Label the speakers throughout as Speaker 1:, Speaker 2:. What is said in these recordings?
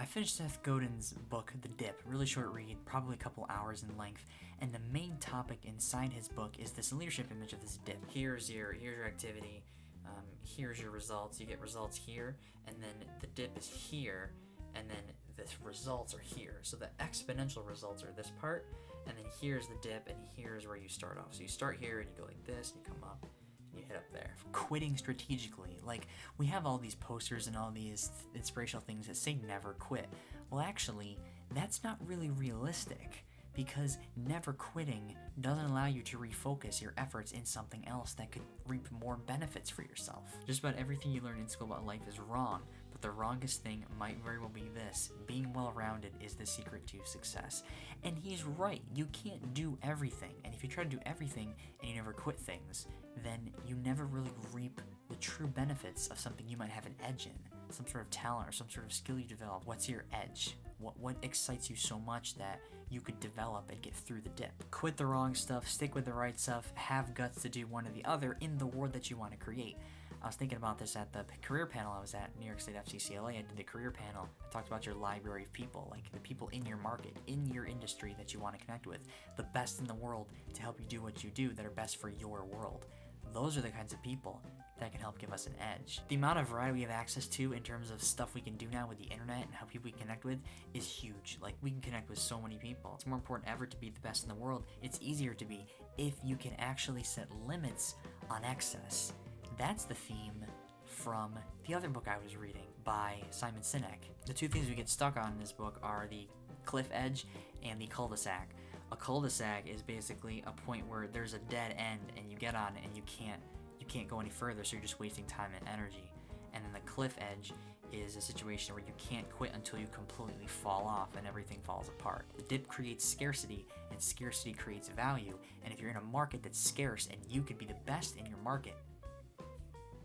Speaker 1: finished Seth Godin's book, The Dip, really short read, probably a couple hours in length, and the main topic inside his book is this leadership image of this dip. Here's your activity, here's your results, you get results here, and then the dip is here, and then the results are here. So the exponential results are this part, and then here's the dip, and here's where you start off. So you start here, and you go like this, and you come up, and you hit up there. Quitting strategically. Like, we have all these posters and all these inspirational things that say never quit. Well, actually, that's not really realistic, because never quitting doesn't allow you to refocus your efforts in something else that could reap more benefits for yourself. Just about everything you learn in school about life is wrong, but the wrongest thing might very well be this: being well-rounded is the secret to success. And he's right, you can't do everything, and if you try to do everything and you never quit things, then you never really reap the true benefits of something you might have an edge in, some sort of talent or some sort of skill you develop. What's your edge? What excites you so much that you could develop and get through the dip? Quit the wrong stuff, stick with the right stuff, have guts to do one or the other in the world that you want to create. I was thinking about this at the career panel I was at, New York State FCCLA. I did the career panel. I talked about your library of people, like the people in your market, in your industry that you want to connect with, the best in the world to help you do what you do that are best for your world. Those are the kinds of people that can help give us an edge. The amount of variety we have access to in terms of stuff we can do now with the internet and how people we can connect with is huge. Like, we can connect with so many people. It's more important ever to be the best in the world. It's easier to be if you can actually set limits on excess. That's the theme from the other book I was reading by Simon Sinek. The two things we get stuck on in this book are the cliff edge and the cul-de-sac. A cul-de-sac is basically a point where there's a dead end and you get on it and you can't go any further, so you're just wasting time and energy. And then the cliff edge is a situation where you can't quit until you completely fall off and everything falls apart. The dip creates scarcity, and scarcity creates value. And if you're in a market that's scarce and you could be the best in your market,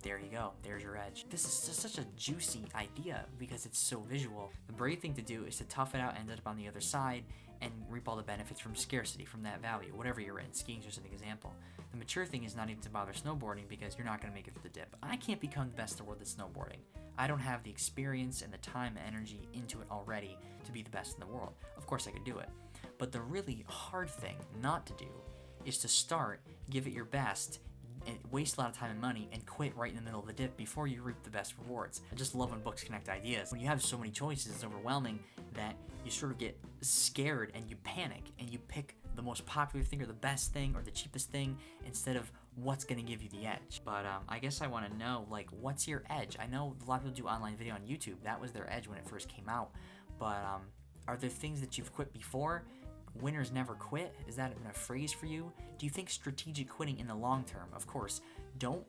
Speaker 1: there you go, there's your edge. This is just such a juicy idea because it's so visual. The brave thing to do is to tough it out and end up on the other side and reap all the benefits from scarcity, from that value, whatever you're in. Skiing is just an example. The mature thing is not even to bother snowboarding because you're not going to make it through the dip. I can't become the best in the world at snowboarding. I don't have the experience and the time and energy into it already to be the best in the world. Of course I could do it. But the really hard thing not to do is to start, give it your best, and waste a lot of time and money and quit right in the middle of the dip before you reap the best rewards. I just love when books connect ideas. When you have so many choices, it's overwhelming that you sort of get scared and you panic and you pick the most popular thing or the best thing or the cheapest thing instead of what's going to give you the edge. But I guess I want to know, like, what's your edge? I know a lot of people do online video on YouTube. That was their edge when it first came out. But are there things that you've quit before? Winners never quit? Is that a phrase for you? Do you think strategic quitting in the long term? Of course, don't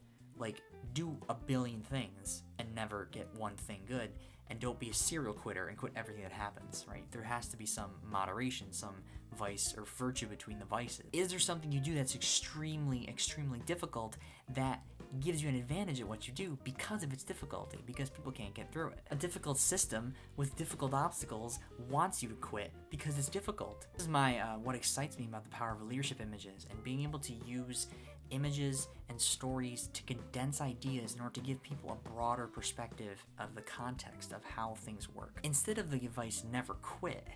Speaker 1: do a billion things and never get one thing good, and don't be a serial quitter and quit everything that happens, right? There has to be some moderation, some vice or virtue between the vices. Is there something you do that's extremely, extremely difficult that gives you an advantage at what you do because of its difficulty, because people can't get through it? A difficult system with difficult obstacles wants you to quit because it's difficult. This is what excites me about the power of leadership images and being able to use images and stories to condense ideas in order to give people a broader perspective of the context of how things work. Instead of the advice never quit,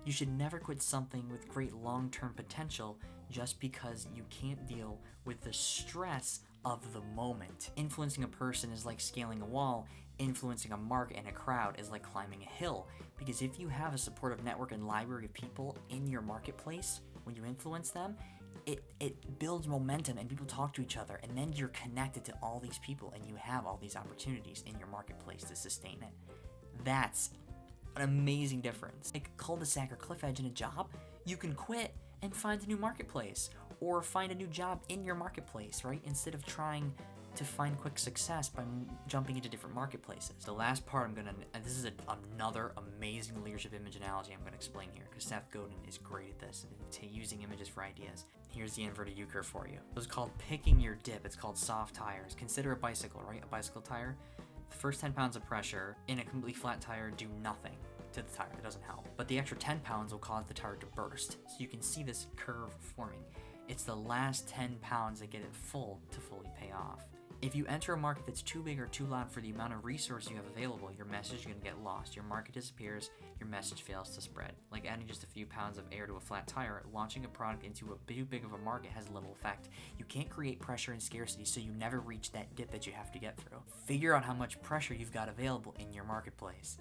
Speaker 1: you should never quit something with great long-term potential just because you can't deal with the stress of the moment. Influencing a person is like scaling a wall. Influencing a market and a crowd is like climbing a hill. Because if you have a supportive network and library of people in your marketplace, when you influence them, it builds momentum and people talk to each other, and then you're connected to all these people and you have all these opportunities in your marketplace to sustain it. That's an amazing difference. Like cul-de-sac or cliff edge in a job, you can quit and find a new marketplace or find a new job in your marketplace, right? Instead of trying to find quick success by jumping into different marketplaces. The last part this is another amazing leadership image analogy I'm gonna explain here, because Seth Godin is great at this, using images for ideas. Here's the inverted U-curve for you. It's called picking your dip. It's called soft tires. Consider a bicycle, right? A bicycle tire. The first 10 pounds of pressure in a completely flat tire do nothing to the tire. It doesn't help. But the extra 10 pounds will cause the tire to burst. So you can see this curve forming. It's the last 10 pounds that get it full to fully pay off. If you enter a market that's too big or too loud for the amount of resources you have available, your message is going to get lost. Your market disappears, your message fails to spread. Like adding just a few pounds of air to a flat tire, launching a product into a too big of a market has little effect. You can't create pressure and scarcity, so you never reach that dip that you have to get through. Figure out how much pressure you've got available in your marketplace.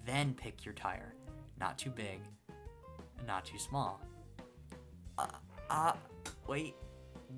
Speaker 1: Then pick your tire. Not too big, not too small. Wait.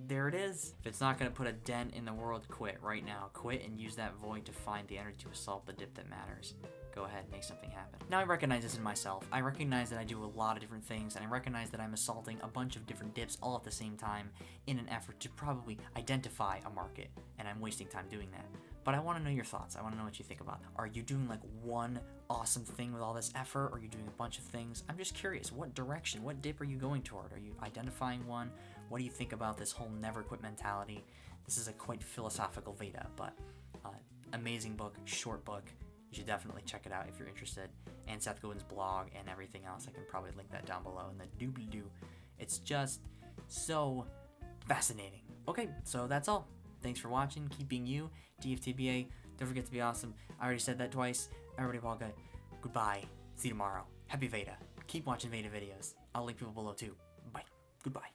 Speaker 1: There it is. If it's not going to put a dent in the world, quit right now. Quit and use that void to find the energy to assault the dip that matters. Go ahead, make something happen. Now I recognize this in myself. I recognize that I do a lot of different things, and I recognize that I'm assaulting a bunch of different dips all at the same time in an effort to probably identify a market, and I'm wasting time doing that. But I want to know your thoughts. I want to know what you think about it. Are you doing like one awesome thing with all this effort? Or are you doing a bunch of things? I'm just curious. What direction, what dip are you going toward? Are you identifying one? What do you think about this whole never quit mentality? This is a quite philosophical VEDA, but amazing book, short book. You should definitely check it out if you're interested. And Seth Godin's blog and everything else. I can probably link that down below in the doobly-doo. It's just so fascinating. Okay, so that's all. Thanks for watching. Keep being you. DFTBA. Don't forget to be awesome. I already said that twice. Everybody Palka. Goodbye. See you tomorrow. Happy VEDA. Keep watching VEDA videos. I'll link people below too. Bye. Goodbye.